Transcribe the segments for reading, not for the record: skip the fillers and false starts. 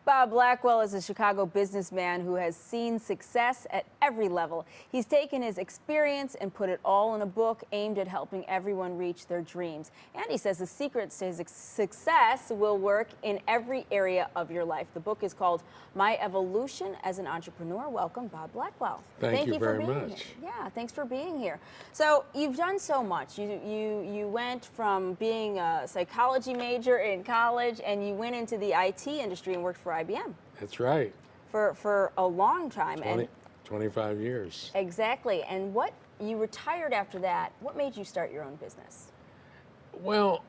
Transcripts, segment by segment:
Bob Blackwell is a Chicago businessman who has seen success at every level. He's taken his experience and put it all in a book aimed at helping everyone reach their dreams. And he says the secrets to his success will work in every area of your life. The book is called My Evolution as an Entrepreneur. Welcome, Bob Blackwell. Thank you very for being much. here. Yeah, thanks for being here. So you've done so much. You went from being a psychology major in college and you went into the IT industry and worked for IBM. That's right. For a long time. 25 years. Exactly. And you retired after that. What made you start your own business? Well,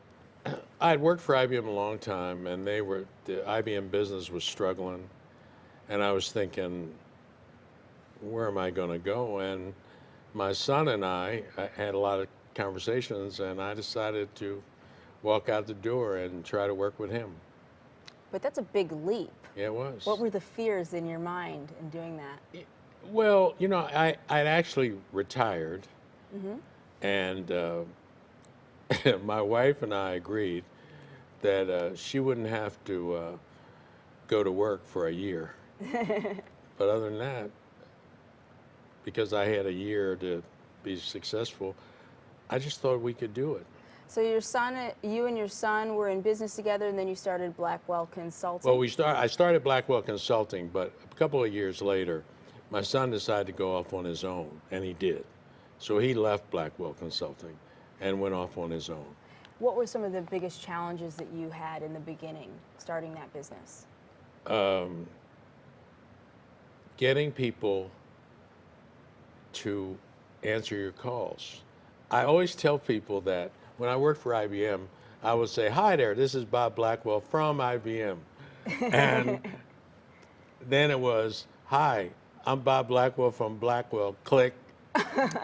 I'd worked for IBM a long time, and the IBM business was struggling, and I was thinking, where am I going to go? And my son and I had a lot of conversations, and I decided to walk out the door and try to work with him. But that's a big leap. Yeah, it was. What were the fears in your mind in doing that? Well, you know, I'd actually retired, and my wife and I agreed that she wouldn't have to go to work for a year. But other than that, because I had a year to be successful, I just thought we could do it. So you and your son were in business together, and then you started Blackwell Consulting. Well, I started Blackwell Consulting, but a couple of years later, my son decided to go off on his own, and he did. So he left Blackwell Consulting and went off on his own. What were some of the biggest challenges that you had in the beginning, starting that business? Getting people to answer your calls. I always tell people that when I worked for IBM, I would say, "Hi there, this is Bob Blackwell from IBM." And then it was, "Hi, I'm Bob Blackwell from Blackwell." Click,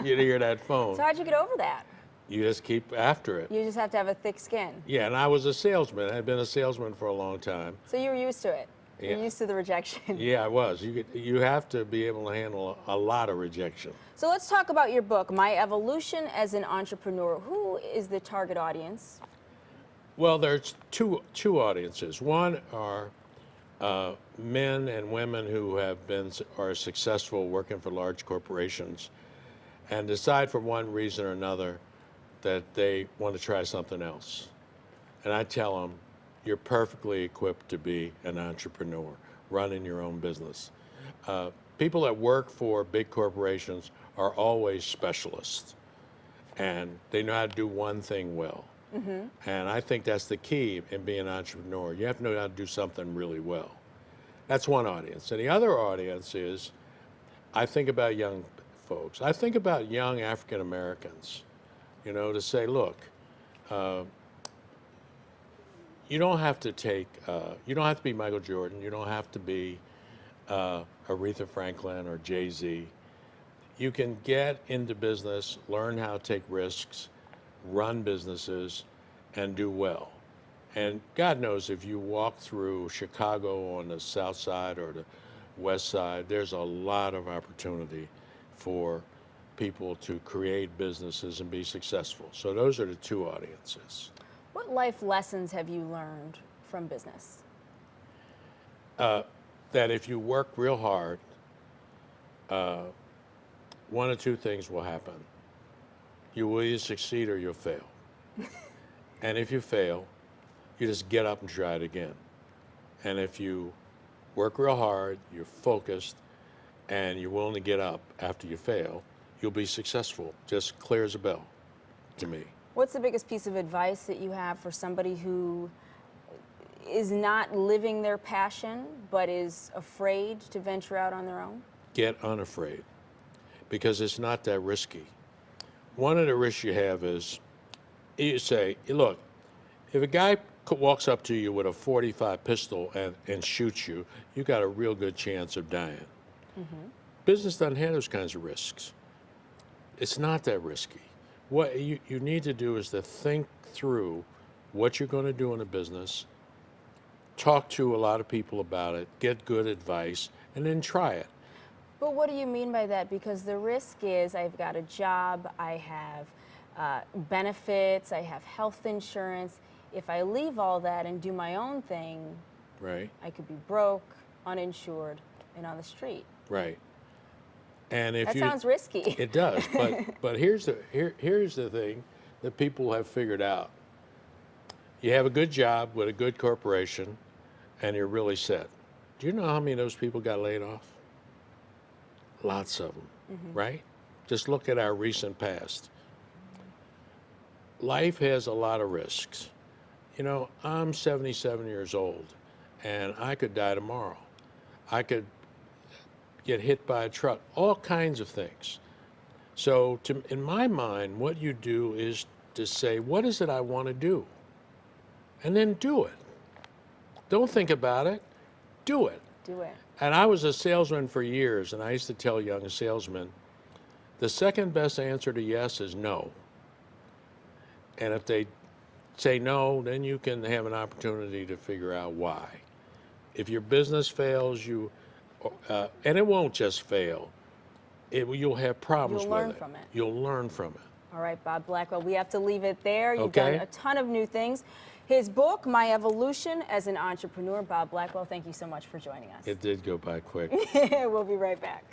you'd hear that phone. So how'd you get over that? You just keep after it. You just have to have a thick skin. Yeah, and I was a salesman. I had been a salesman for a long time. So you were used to it. Yeah. You're used to the rejection. Yeah, I was. You have to be able to handle a lot of rejection. So let's talk about your book, My Evolution as an Entrepreneur. Who is the target audience? Well, there's two audiences. One are men and women who are successful working for large corporations and decide for one reason or another that they want to try something else. And I tell them, you're perfectly equipped to be an entrepreneur, running your own business. People that work for big corporations are always specialists, and they know how to do one thing well. And I think that's the key in being an entrepreneur. You have to know how to do something really well. That's one audience. And the other audience is, I think about young folks. I think about young African Americans, you know, to say, look, you don't have to you don't have to be Michael Jordan. You don't have to be Aretha Franklin or Jay-Z. You can get into business, learn how to take risks, run businesses, and do well. And God knows if you walk through Chicago on the south side or the west side, there's a lot of opportunity for people to create businesses and be successful. So those are the two audiences. What life lessons have you learned from business? That if you work real hard, one of two things will happen. You will either succeed or you'll fail. And if you fail, you just get up and try it again. And if you work real hard, you're focused, and you're willing to get up after you fail, you'll be successful. Just clear as a bell to me. What's the biggest piece of advice that you have for somebody who is not living their passion but is afraid to venture out on their own? Get unafraid, because it's not that risky. One of the risks you have is, you say, look, if a guy walks up to you with a .45 pistol and shoots you, you got a real good chance of dying. Business doesn't have those kinds of risks. It's not that risky. What you need to do is to think through what you're going to do in a business, talk to a lot of people about it, get good advice, and then try it. But what do you mean by that? Because the risk is I've got a job, I have benefits, I have health insurance. If I leave all that and do my own thing, Right. I could be broke, uninsured, and on the street. Right. And if That sounds risky. It does, but here's the thing that people have figured out. You have a good job with a good corporation, and you're really set. Do you know how many of those people got laid off? Lots of them, right? Just look at our recent past. Life has a lot of risks. You know, I'm 77 years old, and I could die tomorrow. I could get hit by a truck, all kinds of things. So in my mind, what you do is to say, what is it I want to do? And then do it. Don't think about it, do it. Do it. And I was a salesman for years, and I used to tell young salesmen, the second best answer to yes is no. And if they say no, then you can have an opportunity to figure out why. If your business fails, and it won't just fail, you'll have problems with it. You'll learn from it. You'll learn from it. All right, Bob Blackwell, we have to leave it there. You've Okay. done a ton of new things. His book, My Evolution as an Entrepreneur. Bob Blackwell, thank you so much for joining us. It did go by quick. We'll be right back.